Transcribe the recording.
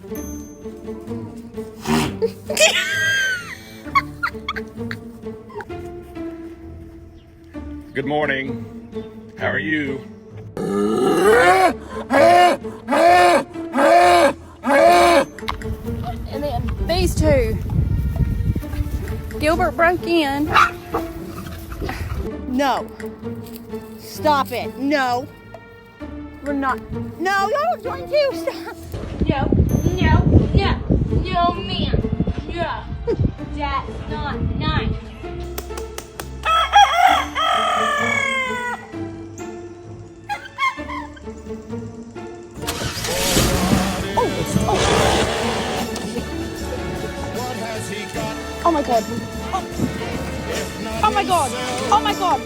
Good morning. How are you? And then these two. Gilbert broke in. No. Stop it. No. We're not. No, y'all are going to. Stop. No, man. No. That's not nice. Oh my god. Oh my god. Oh my god.